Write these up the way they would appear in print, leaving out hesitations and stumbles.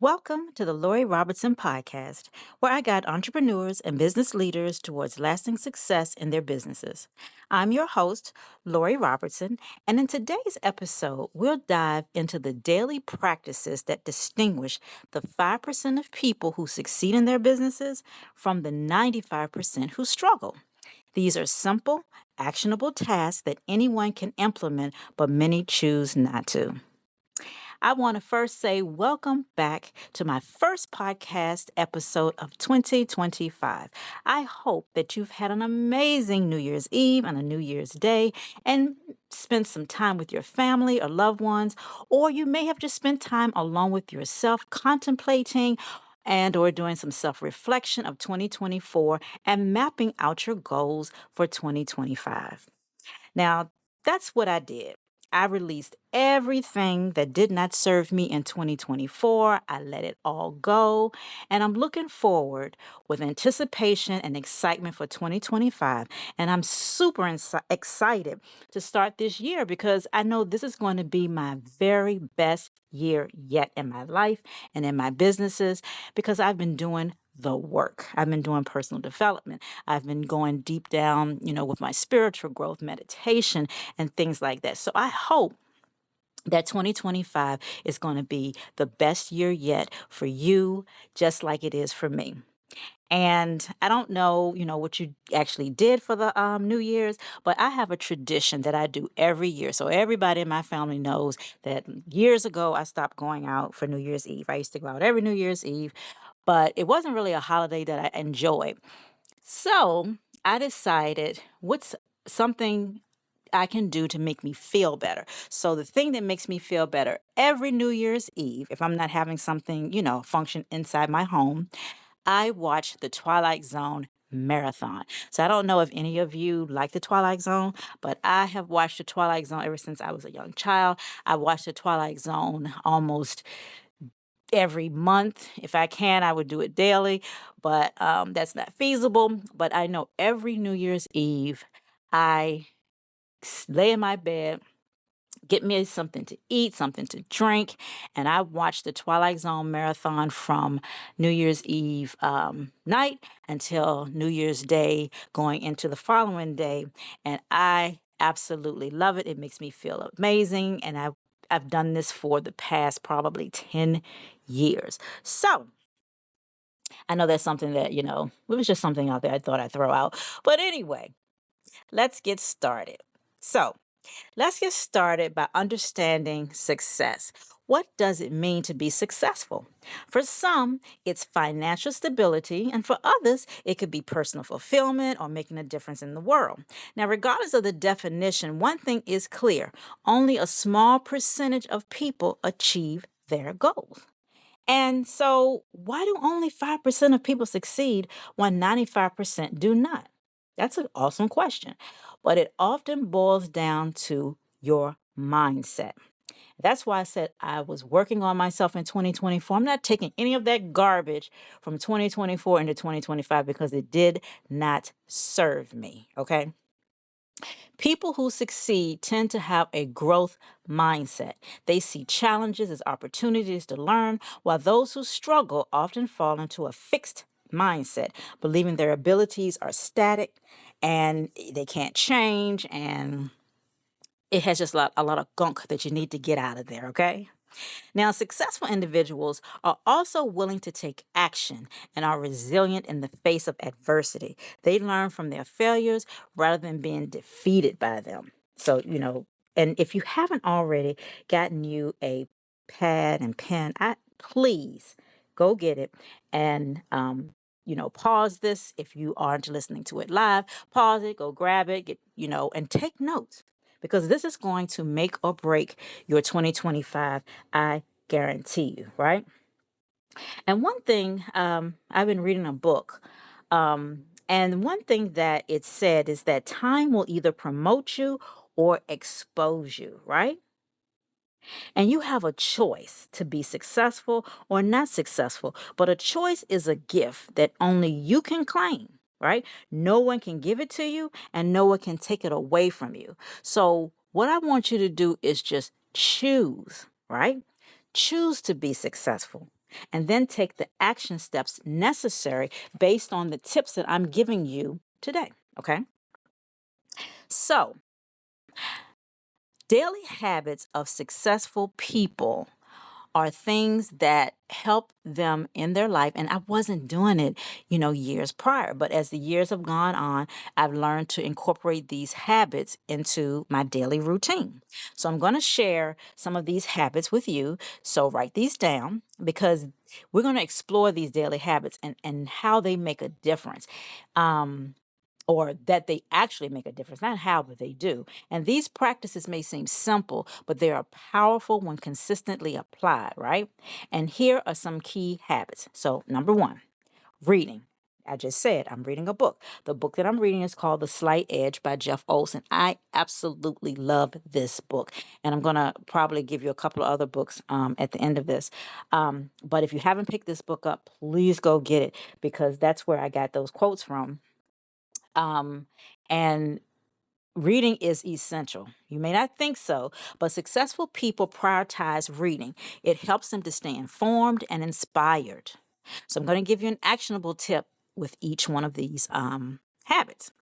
Welcome to the Lori Robertson Podcast, where I guide entrepreneurs and business leaders towards lasting success in their businesses. I'm your host, Lori Robertson, and in today's episode, we'll dive into the daily practices that distinguish the 5% of people who succeed in their businesses from the 95% who struggle. These are simple, actionable tasks that anyone can implement, but many choose not to. I want to first say welcome back to my first podcast episode of 2025. I hope that you've had an amazing New Year's Eve and a New Year's Day and spent some time with your family or loved ones, or you may have just spent time alone with yourself contemplating and or doing some self-reflection of 2024 and mapping out your goals for 2025. Now, that's what I did. I released everything that did not serve me in 2024. I let it all go. And I'm looking forward with anticipation and excitement for 2025. And I'm super excited to start this year because I know this is going to be my very best year yet in my life and in my businesses because I've been doing the work. I've been doing personal development. I've been going deep down, with my spiritual growth, meditation, and things like that. So I hope that 2025 is going to be the best year yet for you, just like it is for me. And I don't know, what you actually did for the New Year's, but I have a tradition that I do every year. So everybody in my family knows that years ago I stopped going out for New Year's Eve. I used to go out every New Year's Eve, but it wasn't really a holiday that I enjoyed. So I decided what's something I can do to make me feel better. So the thing that makes me feel better every New Year's Eve, if I'm not having something, function inside my home, I watch the Twilight Zone marathon. So I don't know if any of you like the Twilight Zone, but I have watched the Twilight Zone ever since I was a young child. I watched the Twilight Zone almost every month. If I can, I would do it daily, but that's not feasible. But I know every New Year's Eve, I lay in my bed, get me something to eat, something to drink, and I watch the Twilight Zone marathon from New Year's Eve night until New Year's Day, going into the following day. And I absolutely love it. It makes me feel amazing, and I've done this for the past probably 10 years. So I know that's something that, it was just something out there I thought I'd throw out. But anyway, let's get started. So let's get started by understanding success. What does it mean to be successful? For some, it's financial stability, and for others, it could be personal fulfillment or making a difference in the world. Now, regardless of the definition, one thing is clear: only a small percentage of people achieve their goals. And so, why do only 5% of people succeed when 95% do not? That's an awesome question. But it often boils down to your mindset. That's why I said I was working on myself in 2024. I'm not taking any of that garbage from 2024 into 2025 because it did not serve me. Okay. People who succeed tend to have a growth mindset. They see challenges as opportunities to learn, while those who struggle often fall into a fixed mindset, believing their abilities are static and they can't change, and it has just a lot of gunk that you need to get out of there, okay? Now, successful individuals are also willing to take action and are resilient in the face of adversity. They learn from their failures rather than being defeated by them. So, and if you haven't already gotten you a pad and pen, please go get it and pause this if you aren't listening to it live. Pause it, go grab it, and take notes because this is going to make or break your 2025. I guarantee you, right? And one thing, I've been reading a book, and one thing that it said is that time will either promote you or expose you, right? And you have a choice to be successful or not successful, but a choice is a gift that only you can claim. Right? No one can give it to you and no one can take it away from you. So, what I want you to do is just choose, right? Choose to be successful. and then take the action steps necessary based on the tips that I'm giving you today. Okay. So, daily habits of successful people are things that help them in their life. And I wasn't doing it, years prior. But as the years have gone on, I've learned to incorporate these habits into my daily routine. So I'm going to share some of these habits with you. So write these down because we're going to explore these daily habits and how they make a difference. Or that they actually make a difference, not how, but they do. And these practices may seem simple, but they are powerful when consistently applied, right? And here are some key habits. So, number one, reading. I just said I'm reading a book. The book that I'm reading is called The Slight Edge by Jeff Olson. I absolutely love this book. And I'm going to probably give you a couple of other books at the end of this. But if you haven't picked this book up, please go get it because that's where I got those quotes from. And reading is essential. You may not think so, but successful people prioritize reading. It helps them to stay informed and inspired. So I'm going to give you an actionable tip with each one of these habits.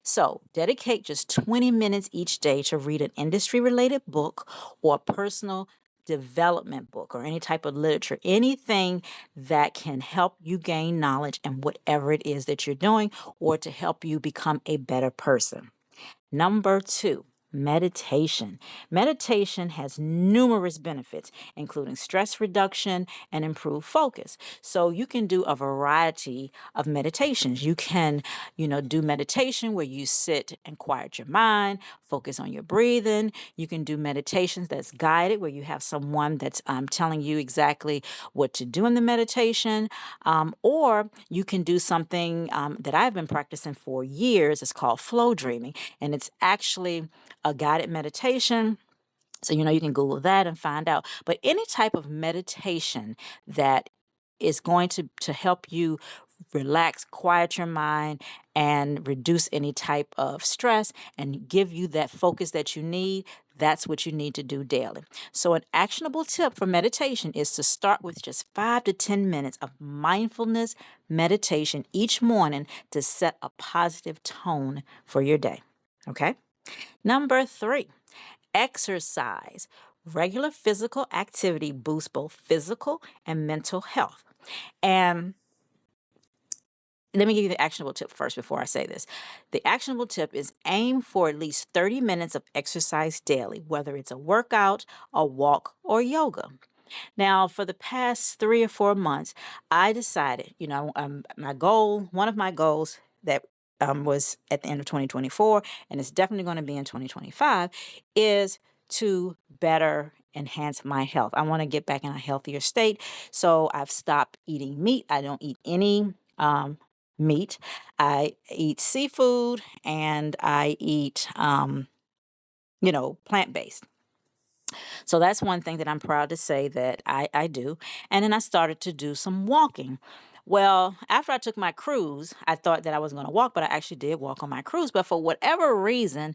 So, dedicate just 20 minutes each day to read an industry related book or a personal development book or any type of literature, anything that can help you gain knowledge in whatever it is that you're doing or to help you become a better person. Number two, meditation. Meditation has numerous benefits, including stress reduction and improved focus. So you can do a variety of meditations. You can, do meditation where you sit and quiet your mind, focus on your breathing. You can do meditations that's guided where you have someone that's telling you exactly what to do in the meditation. Or you can do something that I've been practicing for years. It's called flow dreaming, and it's actually a guided meditation. So, you can Google that and find out. But any type of meditation that is going to help you relax, quiet your mind, and reduce any type of stress and give you that focus that you need, that's what you need to do daily. So, an actionable tip for meditation is to start with just 5 to 10 minutes of mindfulness meditation each morning to set a positive tone for your day. Okay. Number three, exercise. Regular physical activity boosts both physical and mental health. And let me give you the actionable tip first before I say this. The actionable tip is aim for at least 30 minutes of exercise daily, whether it's a workout, a walk, or yoga. Now, for the past 3 or 4 months, I decided, one of my goals that was at the end of 2024, and it's definitely going to be in 2025, is to better enhance my health. I want to get back in a healthier state. So I've stopped eating meat. I don't eat any meat. I eat seafood and I eat, plant-based. So that's one thing that I'm proud to say that I do. And then I started to do some walking. Well, after I took my cruise, I thought that I was going to walk, but I actually did walk on my cruise. But for whatever reason,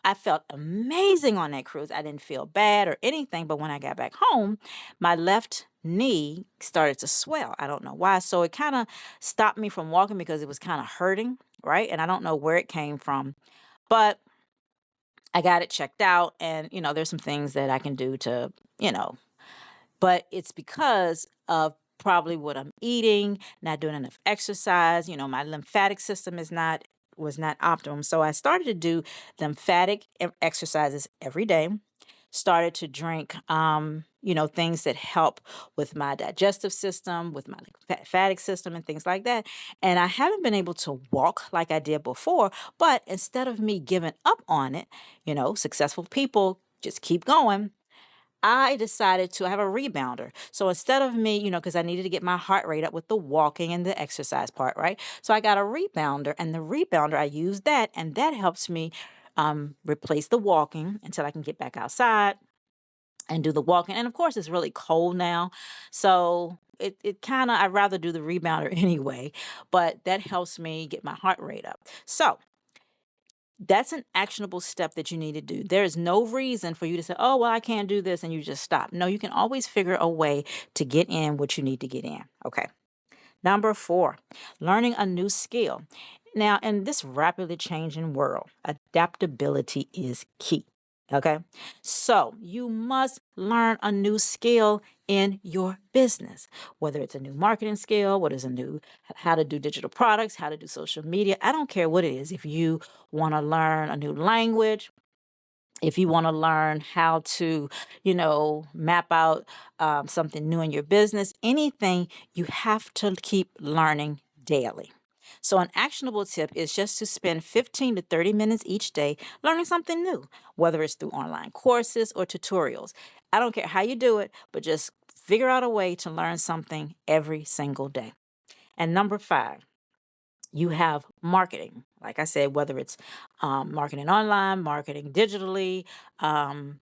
I felt amazing on that cruise. I didn't feel bad or anything. But when I got back home, my left knee started to swell. I don't know why. So it kind of stopped me from walking because it was kind of hurting, right? And I don't know where it came from. But I got it checked out, and there's some things that I can do to, you know, but it's because of probably what I'm eating, not doing enough exercise. My lymphatic system was not optimum. So I started to do lymphatic exercises every day. Started to drink things that help with my digestive system, with my lymphatic system and things like that. And I haven't been able to walk like I did before, but instead of me giving up on it, successful people just keep going. I decided to have a rebounder. So instead of me, because I needed to get my heart rate up with the walking and the exercise part, right? So I got a rebounder, and the rebounder, I use that, and that helps me replace the walking until I can get back outside and do the walking. And of course, it's really cold now. So it kind of, I'd rather do the rebounder anyway, but that helps me get my heart rate up. So That's an actionable step that you need to do. There is no reason for you to say, oh, well, I can't do this, and you just stop. No, you can always figure a way to get in what you need to get in. Okay. Number 4, learning a new skill. Now, in this rapidly changing world, adaptability is key. Okay. So you must learn a new skill in your business, whether it's a new marketing skill, what is a new, how to do digital products, how to do social media. I don't care what it is. If you want to learn a new language, if you want to learn how to, map out something new in your business, anything, you have to keep learning daily. So, an actionable tip is just to spend 15 to 30 minutes each day learning something new, whether it's through online courses or tutorials. I don't care how you do it, but just figure out a way to learn something every single day. And number 5, you have marketing. Like I said, whether it's marketing online, marketing digitally, um,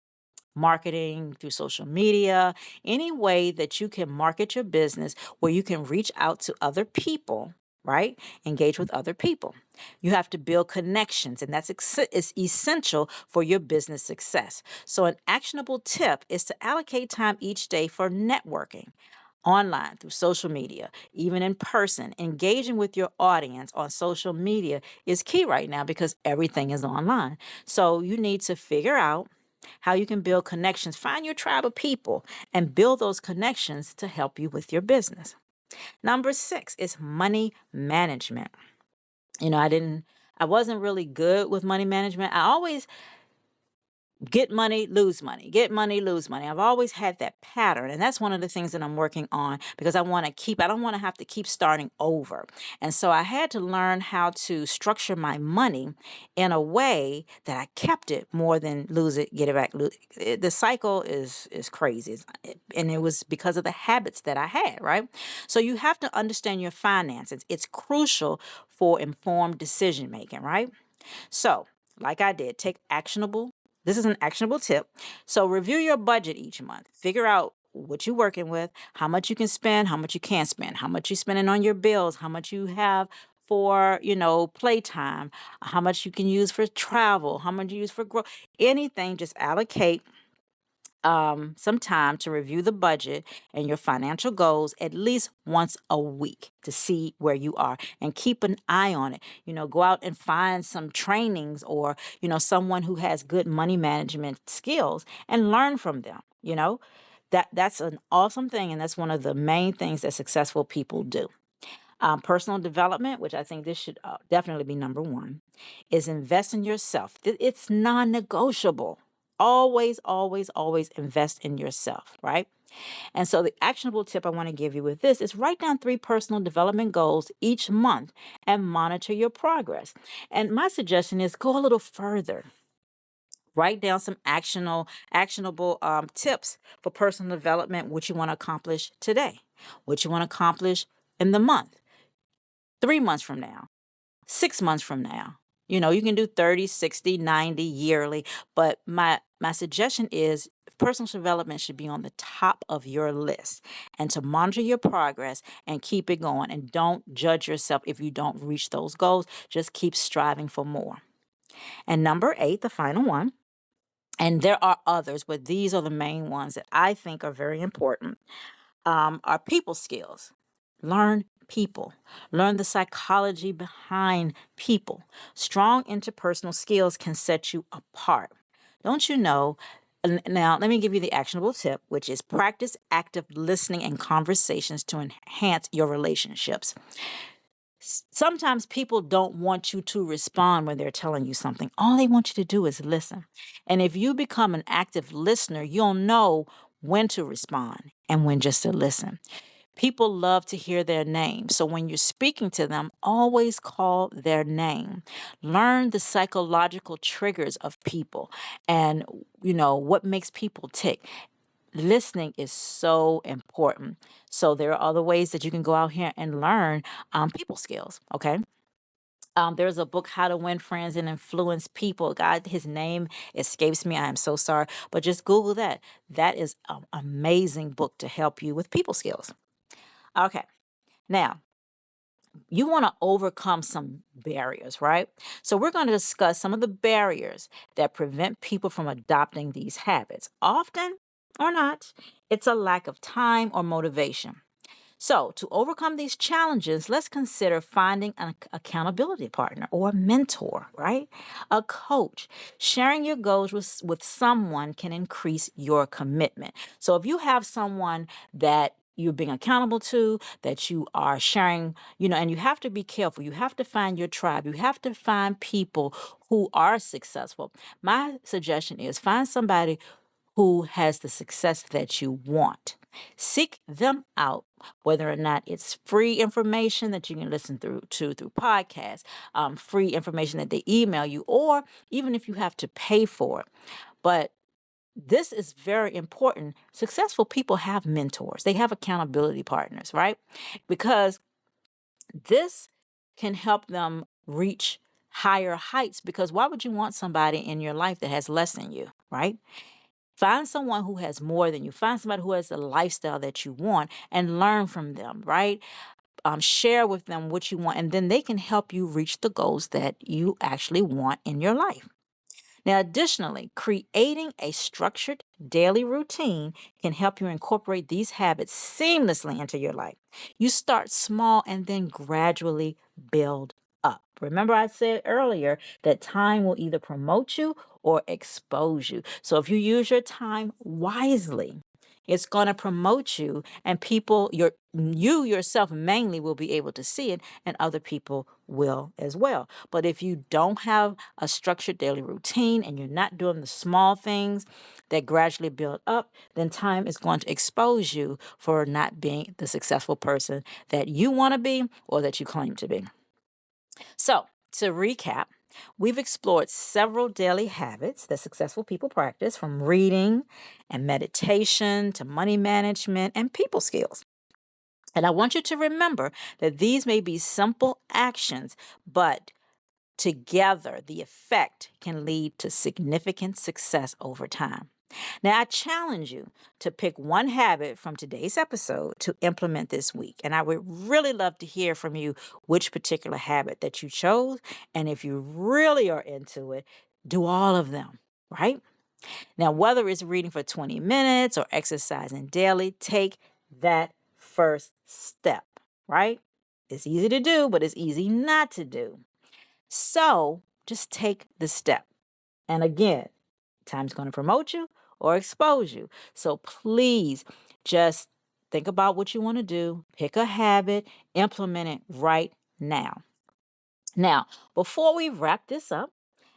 marketing through social media, any way that you can market your business where you can reach out to other people, right? Engage with other people. You have to build connections, and that's is essential for your business success. So, an actionable tip is to allocate time each day for networking online, through social media, even in person. Engaging with your audience on social media is key right now because everything is online. So you need to figure out how you can build connections, find your tribe of people, and build those connections to help you with your business. Number 6 is money management. I wasn't really good with money management. I always get money, lose money, get money, lose money. I've always had that pattern. And that's one of the things that I'm working on because I don't want to have to keep starting over. And so I had to learn how to structure my money in a way that I kept it more than lose it, get it back. The cycle is crazy. And it was because of the habits that I had, right? So you have to understand your finances. It's crucial for informed decision making, right? So, like I did, take actionable. This is an actionable tip. So, review your budget each month. Figure out what you're working with, how much you can spend, how much you can't spend, how much you're spending on your bills, how much you have for, playtime, how much you can use for travel, how much you use for growth. Anything, just allocate some time to review the budget and your financial goals at least once a week to see where you are and keep an eye on it. Go out and find some trainings or, someone who has good money management skills and learn from them. That's an awesome thing. And that's one of the main things that successful people do. Personal development, which I think this should definitely be number 1, is invest in yourself. It's non negotiable. Always, always, always invest in yourself, right? And so, the actionable tip I want to give you with this is write down 3 personal development goals each month and monitor your progress. And my suggestion is go a little further. Write down some actionable tips for personal development, what you want to accomplish today, what you want to accomplish in the month, 3 months from now, 6 months from now. You can do 30, 60, 90 yearly, but my suggestion is personal development should be on the top of your list and to monitor your progress and keep it going. And don't judge yourself if you don't reach those goals. Just keep striving for more. And number 8, the final one, and there are others, but these are the main ones that I think are very important, are people skills. Learn people, learn the psychology behind people. Strong interpersonal skills can set you apart. Don't you know? Now, let me give you the actionable tip, which is practice active listening and conversations to enhance your relationships. Sometimes people don't want you to respond when they're telling you something. All they want you to do is listen. And if you become an active listener, you'll know when to respond and when just to listen. People love to hear their name. So when you're speaking to them, always call their name. Learn the psychological triggers of people and, what makes people tick. Listening is so important. So there are other ways that you can go out here and learn people skills. Okay. There's a book, How to Win Friends and Influence People. God, his name escapes me. I am so sorry. But just Google that. That is an amazing book to help you with people skills. Okay. Now, you want to overcome some barriers, right? So we're going to discuss some of the barriers that prevent people from adopting these habits. Often or not, it's a lack of time or motivation. So, to overcome these challenges, let's consider finding an accountability partner or a mentor, right? A coach. Sharing your goals with someone can increase your commitment. So, if you have someone that you're being accountable to, that you are sharing, and you have to be careful. You have to find your tribe. You have to find people who are successful. My suggestion is find somebody who has the success that you want. Seek them out, whether or not it's free information that you can listen through podcasts, free information that they email you, or even if you have to pay for it. But this is very important. Successful people have mentors. They have accountability partners, right? Because this can help them reach higher heights, because why would you want somebody in your life that has less than you, right? Find someone who has more than you. Find somebody who has the lifestyle that you want and learn from them, right? Share with them what you want, and then they can help you reach the goals that you actually want in your life. Now, additionally, creating a structured daily routine can help you incorporate these habits seamlessly into your life. You start small and then gradually build up. Remember, I said earlier that time will either promote you or expose you. So if you use your time wisely, it's going to promote you, and you yourself mainly will be able to see it, and other people will as well. But if you don't have a structured daily routine and you're not doing the small things that gradually build up, then time is going to expose you for not being the successful person that you want to be or that you claim to be. So, to recap, we've explored several daily habits that successful people practice, from reading and meditation to money management and people skills. And I want you to remember that these may be simple actions, but together the effect can lead to significant success over time. Now, I challenge you to pick one habit from today's episode to implement this week. And I would really love to hear from you which particular habit that you chose. And if you really are into it, do all of them, right? Now, whether it's reading for 20 minutes or exercising daily, take that first step, right? It's easy to do, but it's easy not to do. So just take the step. And again, time's going to promote you or expose you. So please just think about what you want to do, pick a habit, implement it right now. Now, before we wrap this up,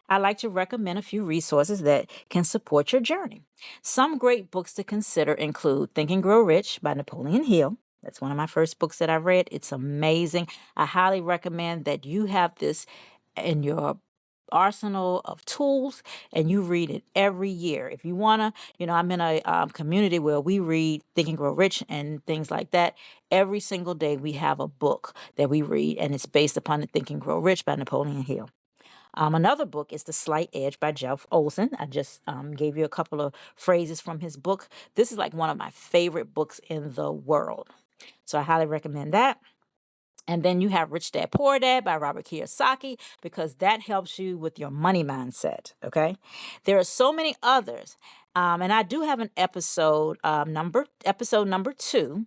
I'd like to recommend a few resources that can support your journey. Some great books to consider include Think and Grow Rich by Napoleon Hill. That's one of my first books that I read. It's amazing. I highly recommend that you have this in your arsenal of tools and you read it every year. If you want to, I'm in a community where we read Think and Grow Rich and things like that. Every single day we have a book that we read, and it's based upon the Think and Grow Rich by Napoleon Hill. Another book is The Slight Edge by Jeff Olson. I just gave you a couple of phrases from his book. This is like one of my favorite books in the world. So I highly recommend that. And then you have Rich Dad Poor Dad by Robert Kiyosaki, because that helps you with your money mindset. Okay. There are so many others. And I do have an episode number 2.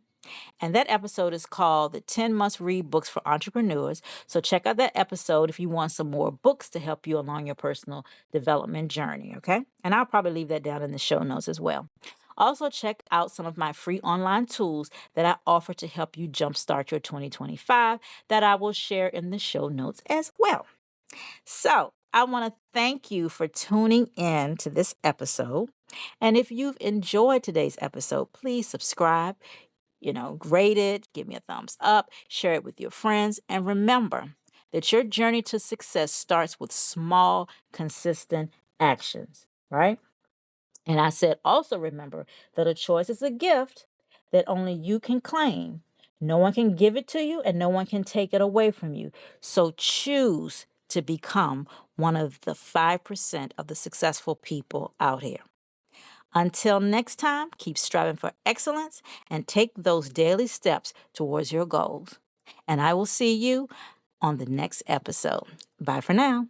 And that episode is called The 10 Must Read Books for Entrepreneurs. So check out that episode if you want some more books to help you along your personal development journey. Okay. And I'll probably leave that down in the show notes as well. Also, check out some of my free online tools that I offer to help you jumpstart your 2025 that I will share in the show notes as well. So, I want to thank you for tuning in to this episode. And if you've enjoyed today's episode, please subscribe, rate it, give me a thumbs up, share it with your friends. And remember that your journey to success starts with small, consistent actions, right? And I said, also remember that a choice is a gift that only you can claim. No one can give it to you and no one can take it away from you. So choose to become one of the 5% of the successful people out here. Until next time, keep striving for excellence and take those daily steps towards your goals. And I will see you on the next episode. Bye for now.